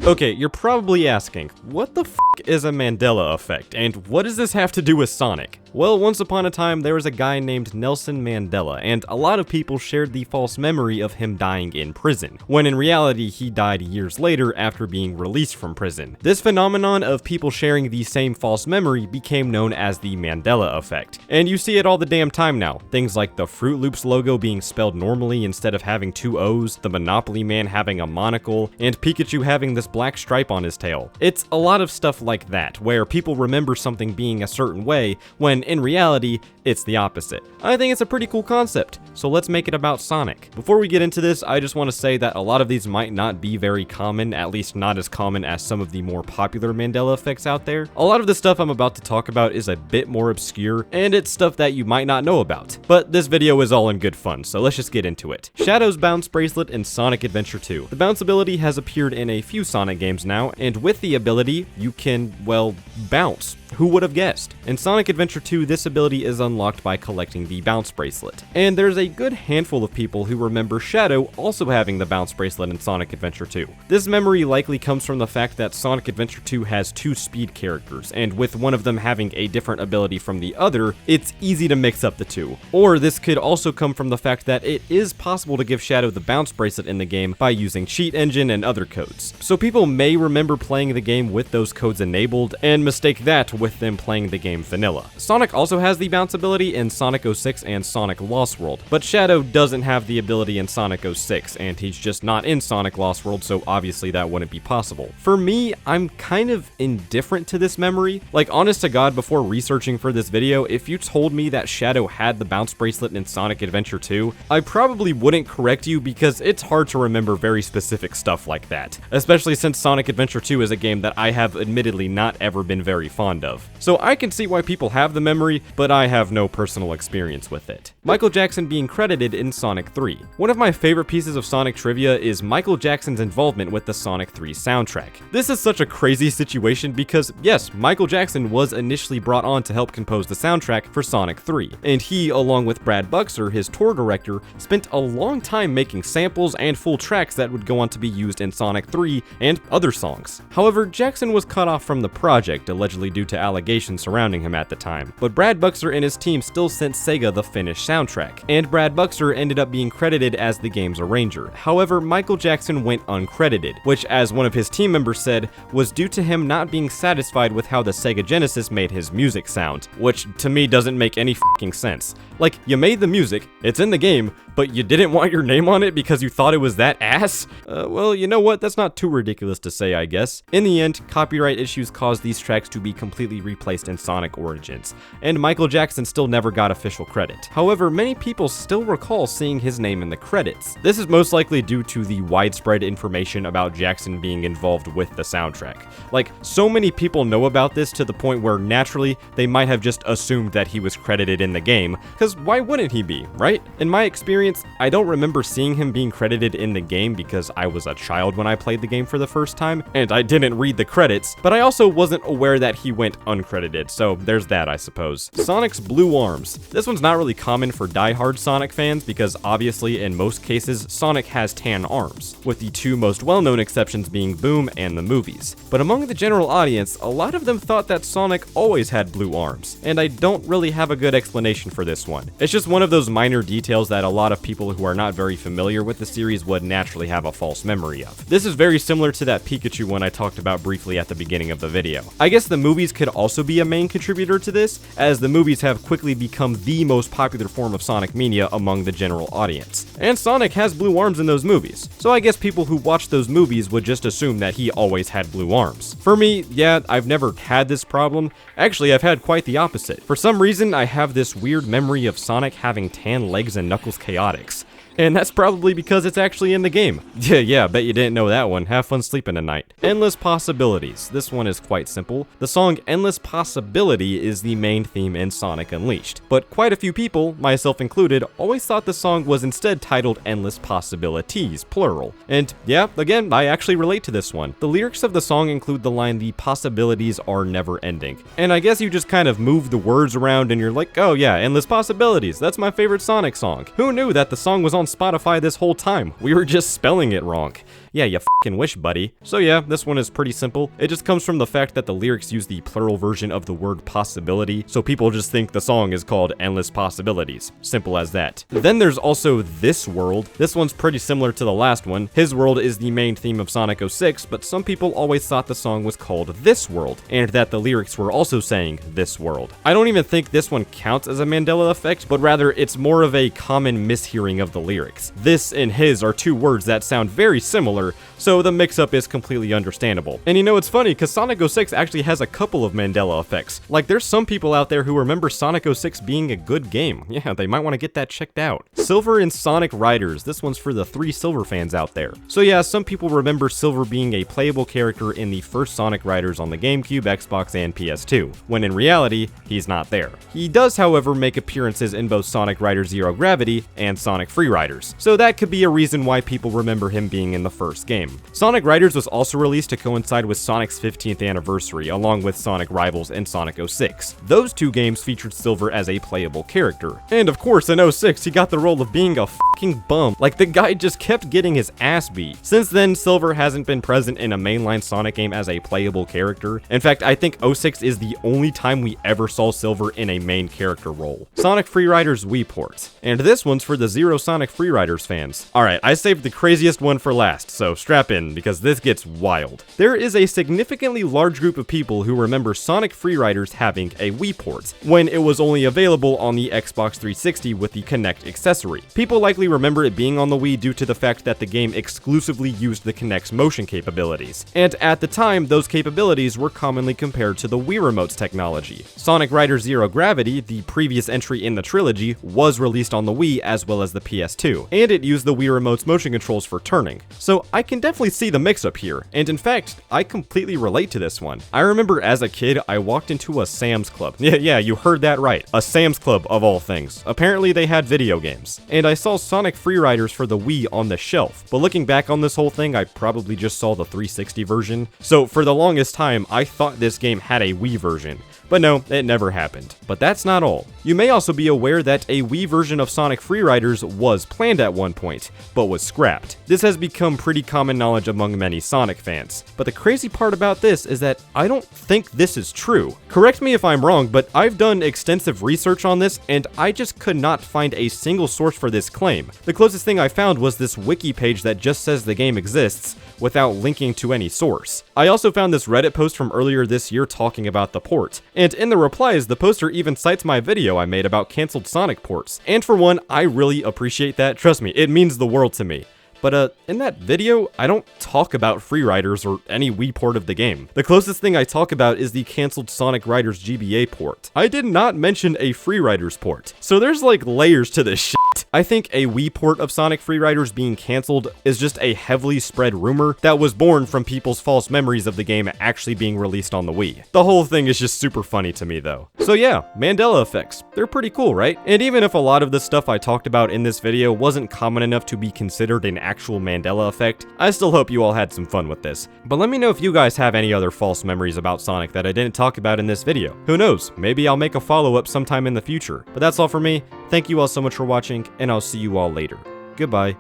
Okay, you're probably asking, what the f is a Mandela effect, and what does this have to do with Sonic? Well, once upon a time, there was a guy named Nelson Mandela, and a lot of people shared the false memory of him dying in prison, when in reality, he died years later after being released from prison. This phenomenon of people sharing the same false memory became known as the Mandela effect, and you see it all the damn time now. Things like the Fruit Loops logo being spelled normally instead of having two O's, the Monopoly Man having a monocle, and Pikachu having this black stripe on his tail. It's a lot of stuff like that, where people remember something being a certain way, when in reality, it's the opposite. I think it's a pretty cool concept, so let's make it about Sonic. Before we get into this, I just want to say that a lot of these might not be very common, at least not as common as some of the more popular Mandela effects out there. A lot of the stuff I'm about to talk about is a bit more obscure, and it's stuff that you might not know about. But this video is all in good fun, so let's just get into it. Shadow's Bounce Bracelet in Sonic Adventure 2. The bounce ability has appeared in a few Sonic games now, and with the ability, you can, well, bounce. Who would have guessed? In Sonic Adventure 2, this ability is unlocked by collecting the Bounce Bracelet. And there's a good handful of people who remember Shadow also having the Bounce Bracelet in Sonic Adventure 2. This memory likely comes from the fact that Sonic Adventure 2 has two speed characters, and with one of them having a different ability from the other, it's easy to mix up the two. Or this could also come from the fact that it is possible to give Shadow the Bounce Bracelet in the game by using Cheat Engine and other codes. So people may remember playing the game with those codes enabled, and mistake that with them playing the game vanilla. Sonic also has the bounce ability in Sonic 06 and Sonic Lost World, but Shadow doesn't have the ability in Sonic 06, and he's just not in Sonic Lost World, so obviously that wouldn't be possible. For me, I'm kind of indifferent to this memory. Like, honest to God, before researching for this video, if you told me that Shadow had the bounce bracelet in Sonic Adventure 2, I probably wouldn't correct you because it's hard to remember very specific stuff like that, especially since Sonic Adventure 2 is a game that I have admittedly not ever been very fond of. So I can see why people have the memory, but I have no personal experience with it. Michael Jackson being credited in Sonic 3. One of my favorite pieces of Sonic trivia is Michael Jackson's involvement with the Sonic 3 soundtrack. This is such a crazy situation because, yes, Michael Jackson was initially brought on to help compose the soundtrack for Sonic 3, and he, along with Brad Buxer, his tour director, spent a long time making samples and full tracks that would go on to be used in Sonic 3 and other songs. However, Jackson was cut off from the project, allegedly due to allegations surrounding him at the time, but Brad Buxer and his team still sent Sega the finished soundtrack, and Brad Buxer ended up being credited as the game's arranger. However, Michael Jackson went uncredited, which, as one of his team members said, was due to him not being satisfied with how the Sega Genesis made his music sound, which to me doesn't make any fucking sense. Like, you made the music, it's in the game, but you didn't want your name on it because you thought it was that ass? Well, you know what, that's not too ridiculous to say, I guess. In the end, copyright issues caused these tracks to be completely replaced in Sonic Origins, and Michael Jackson still never got official credit. However, many people still recall seeing his name in the credits. This is most likely due to the widespread information about Jackson being involved with the soundtrack. Like, so many people know about this to the point where naturally, they might have just assumed that he was credited in the game, because why wouldn't he be, right? In my experience, I don't remember seeing him being credited in the game because I was a child when I played the game for the first time, and I didn't read the credits, but I also wasn't aware that he went uncredited, so there's that, I suppose. Sonic's Blue Arms. This one's not really common for die-hard Sonic fans because obviously in most cases, Sonic has tan arms, with the two most well-known exceptions being Boom and the movies. But among the general audience, a lot of them thought that Sonic always had blue arms, and I don't really have a good explanation for this one. It's just one of those minor details that a lot of people who are not very familiar with the series would naturally have a false memory of. This is very similar to that Pikachu one I talked about briefly at the beginning of the video. I guess the movies could also be a main contributor to this, as the movies have quickly become the most popular form of Sonic mania among the general audience. And Sonic has blue arms in those movies, so I guess people who watch those movies would just assume that he always had blue arms. For me, yeah, I've never had this problem. Actually, I've had quite the opposite. For some reason, I have this weird memory of Sonic having tan legs and Knuckles chaotix. And that's probably because it's actually in the game. Yeah, bet you didn't know that one. Have fun sleeping tonight. Endless Possibilities. This one is quite simple. The song Endless Possibility is the main theme in Sonic Unleashed, but quite a few people, myself included, always thought the song was instead titled Endless Possibilities, plural. And yeah, again, I actually relate to this one. The lyrics of the song include the line, "The possibilities are never ending." And I guess you just kind of move the words around and you're like, oh yeah, Endless Possibilities, that's my favorite Sonic song. Who knew that the song was on Spotify this whole time? We were just spelling it wrong. Yeah, you fucking wish, buddy. So yeah, this one is pretty simple. It just comes from the fact that the lyrics use the plural version of the word possibility, so people just think the song is called Endless Possibilities. Simple as that. Then there's also This World. This one's pretty similar to the last one. His World is the main theme of Sonic 06, but some people always thought the song was called This World, and that the lyrics were also saying This World. I don't even think this one counts as a Mandela effect, but rather it's more of a common mishearing of the lyrics. This and his are two words that sound very similar, so the mix-up is completely understandable. And you know, it's funny, because Sonic 06 actually has a couple of Mandela effects. Like, there's some people out there who remember Sonic 06 being a good game. Yeah, they might want to get that checked out. Silver and Sonic Riders. This one's for the 3 Silver fans out there. So yeah, some people remember Silver being a playable character in the first Sonic Riders on the GameCube, Xbox, and PS2, when in reality, he's not there. He does, however, make appearances in both Sonic Riders Zero Gravity and Sonic Free Riders, so that could be a reason why people remember him being in the first game. Sonic Riders was also released to coincide with Sonic's 15th anniversary, along with Sonic Rivals and Sonic 06. Those two games featured Silver as a playable character. And of course, in 06, he got the role of being a fucking bum. Like, the guy just kept getting his ass beat. Since then, Silver hasn't been present in a mainline Sonic game as a playable character. In fact, I think 06 is the only time we ever saw Silver in a main character role. Sonic Free Riders Wii port. And this one's for the Zero Sonic Free Riders fans. Alright, I saved the craziest one for last, so strap in, because this gets wild. There is a significantly large group of people who remember Sonic Free Riders having a Wii port, when it was only available on the Xbox 360 with the Kinect accessory. People likely remember it being on the Wii due to the fact that the game exclusively used the Kinect's motion capabilities, and at the time, those capabilities were commonly compared to the Wii Remote's technology. Sonic Riders Zero Gravity, the previous entry in the trilogy, was released on the Wii as well as the PS2, and it used the Wii Remote's motion controls for turning. So I can definitely see the mix-up here, and in fact, I completely relate to this one. I remember as a kid, I walked into a Sam's Club. Yeah, you heard that right. A Sam's Club of all things. Apparently they had video games. And I saw Sonic Free Riders for the Wii on the shelf, but looking back on this whole thing, I probably just saw the 360 version. So for the longest time, I thought this game had a Wii version. But no, it never happened. But that's not all. You may also be aware that a Wii version of Sonic Free Riders was planned at one point, but was scrapped. This has become pretty common knowledge among many Sonic fans. But the crazy part about this is that I don't think this is true. Correct me if I'm wrong, but I've done extensive research on this, and I just could not find a single source for this claim. The closest thing I found was this wiki page that just says the game exists, without linking to any source. I also found this Reddit post from earlier this year talking about the port, and in the replies, the poster even cites my video I made about canceled Sonic ports. And for one, I really appreciate that. Trust me, it means the world to me. But in that video, I don't talk about Free Riders or any Wii port of the game. The closest thing I talk about is the canceled Sonic Riders GBA port. I did not mention a Free Riders port, so there's like layers to this shit. I think a Wii port of Sonic Free Riders being canceled is just a heavily spread rumor that was born from people's false memories of the game actually being released on the Wii. The whole thing is just super funny to me though. So yeah, Mandela effects. They're pretty cool, right? And even if a lot of the stuff I talked about in this video wasn't common enough to be considered an actual Mandela effect, I still hope you all had some fun with this. But let me know if you guys have any other false memories about Sonic that I didn't talk about in this video. Who knows, maybe I'll make a follow-up sometime in the future. But that's all for me. Thank you all so much for watching, and I'll see you all later. Goodbye.